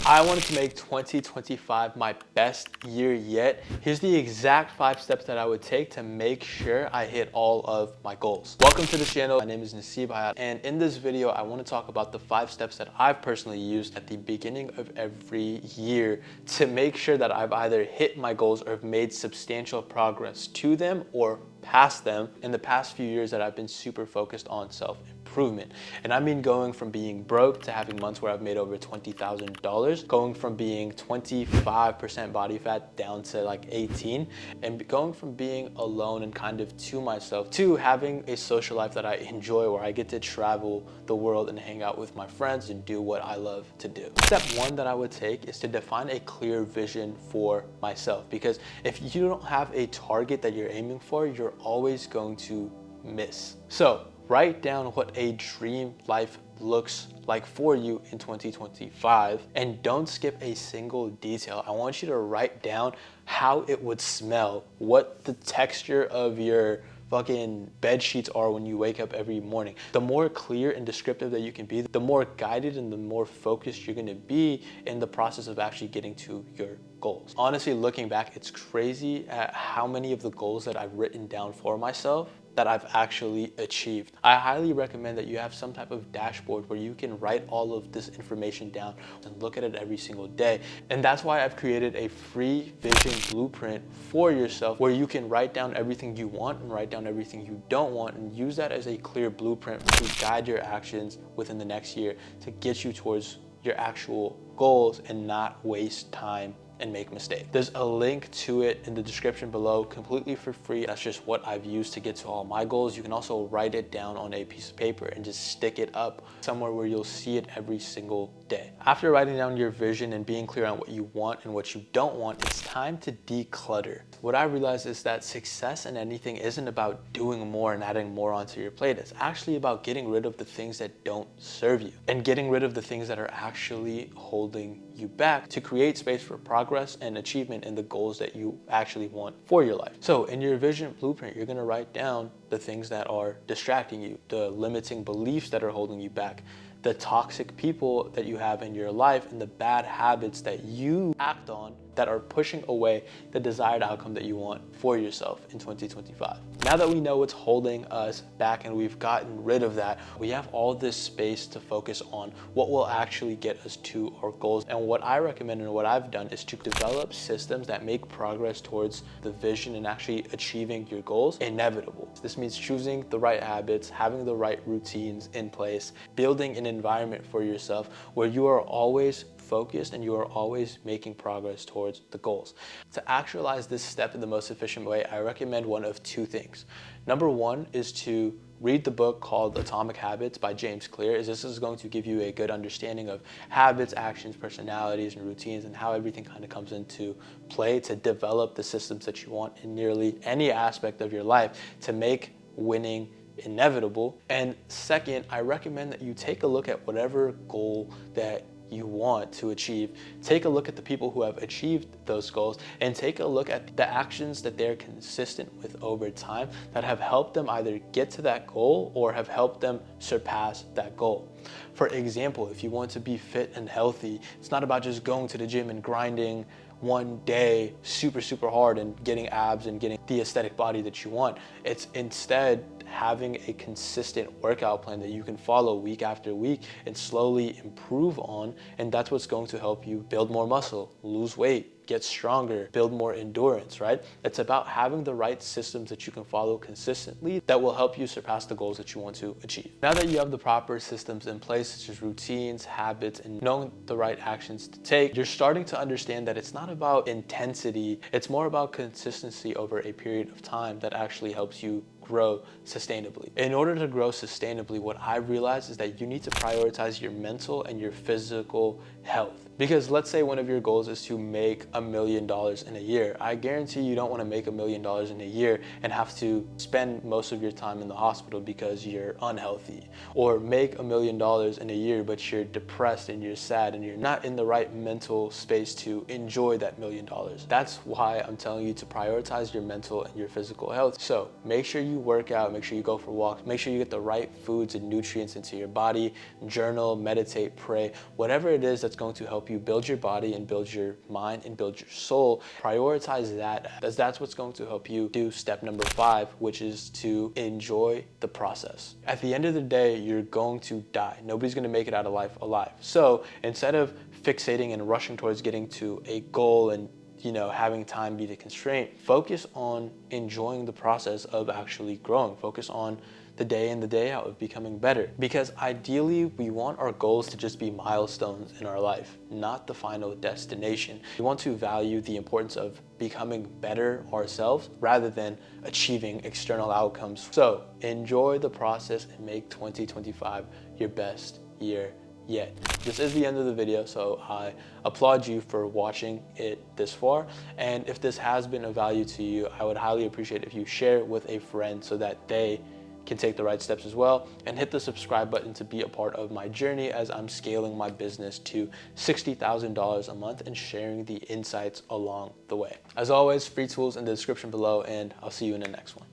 I wanted to make 2025 my best year yet. Here's the exact 5 steps that I would take to make sure I hit all of my goals. Welcome to the channel. My name is Nasib Hayat, and in this video, I want to talk about the 5 steps that I've personally used at the beginning of every year to make sure that I've either hit my goals or have made substantial progress to them or past them in the past few years that I've been super focused on self-improvement. And I mean going from being broke to having months where I've made over $20,000, going from being 25% body fat down to like 18, and going from being alone and kind of to myself to having a social life that I enjoy, where I get to travel the world and hang out with my friends and do what I love to do. Step 1 that I would take is to define a clear vision for myself, because if you don't have a target that you're aiming for, you're always going to miss. So write down what a dream life looks like for you in 2025, and don't skip a single detail. I want you to write down how it would smell, what the texture of your fucking bed sheets are when you wake up every morning. The more clear and descriptive that you can be, the more guided and the more focused you're gonna be in the process of actually getting to your goals. Honestly, looking back, it's crazy at how many of the goals that I've written down for myself that I've actually achieved. I highly recommend that you have some type of dashboard where you can write all of this information down and look at it every single day. And that's why I've created a free vision blueprint for yourself, where you can write down everything you want and write down everything you don't want, and use that as a clear blueprint to guide your actions within the next year to get you towards your actual goals and not waste time and make mistakes. There's a link to it in the description below, completely for free. That's just what I've used to get to all my goals. You can also write it down on a piece of paper and just stick it up somewhere where you'll see it every single day. After writing down your vision and being clear on what you want and what you don't want, it's time to declutter. What I realized is that success in anything isn't about doing more and adding more onto your plate. It's actually about getting rid of the things that don't serve you and getting rid of the things that are actually holding you back to create space for progress and achievement in the goals that you actually want for your life. So in your vision blueprint, you're gonna write down the things that are distracting you, the limiting beliefs that are holding you back, the toxic people that you have in your life, and the bad habits that you act on that are pushing away the desired outcome that you want for yourself in 2025. Now that we know what's holding us back and we've gotten rid of that, we have all this space to focus on what will actually get us to our goals. And what I recommend and what I've done is to develop systems that make progress towards the vision and actually achieving your goals inevitable. This means choosing the right habits, having the right routines in place, building an environment for yourself where you are always focused and you are always making progress towards the goals. To actualize this step in the most efficient way, I recommend one of 2 things. Number 1 is to read the book called Atomic Habits by James Clear, as this is going to give you a good understanding of habits, actions, personalities, and routines, and how everything kind of comes into play to develop the systems that you want in nearly any aspect of your life to make winning inevitable. And second, I recommend that you take a look at whatever goal that you want to achieve. Take a look at the people who have achieved those goals and take a look at the actions that they're consistent with over time that have helped them either get to that goal or have helped them surpass that goal. For example, if you want to be fit and healthy, it's not about just going to the gym and grinding one day super hard and getting abs and getting the aesthetic body that you want. It's instead having a consistent workout plan that you can follow week after week and slowly improve on, and that's what's going to help you build more muscle, lose weight, get stronger, build more endurance, right? It's about having the right systems that you can follow consistently that will help you surpass the goals that you want to achieve. Now that you have the proper systems in place, such as routines, habits, and knowing the right actions to take, you're starting to understand that it's not about intensity, it's more about consistency over a period of time that actually helps you grow sustainably. In order to grow sustainably, what I realized is that you need to prioritize your mental and your physical health. Because let's say one of your goals is to make $1 million in a year. I guarantee you don't want to make $1 million in a year and have to spend most of your time in the hospital because you're unhealthy. Or make $1 million in a year, but you're depressed and you're sad and you're not in the right mental space to enjoy that $1 million. That's why I'm telling you to prioritize your mental and your physical health. So make sure you work out, make sure you go for walks, make sure you get the right foods and nutrients into your body, journal, meditate, pray, whatever it is that's going to help you build your body and build your mind and build your soul, prioritize that, as that's what's going to help you do step number 5, which is to enjoy the process. At the end of the day, you're going to die. Nobody's going to make it out of life alive. So instead of fixating and rushing towards getting to a goal and having time be the constraint, focus on enjoying the process of actually growing. Focus on the day in, the day out of becoming better. Because ideally, we want our goals to just be milestones in our life, not the final destination. We want to value the importance of becoming better ourselves rather than achieving external outcomes. So enjoy the process and make 2025 your best year yet. This is the end of the video, so I applaud you for watching it this far. And if this has been of value to you, I would highly appreciate if you share it with a friend so that they can take the right steps as well, and hit the subscribe button to be a part of my journey as I'm scaling my business to $60,000 a month and sharing the insights along the way. As always, free tools in the description below, and I'll see you in the next one.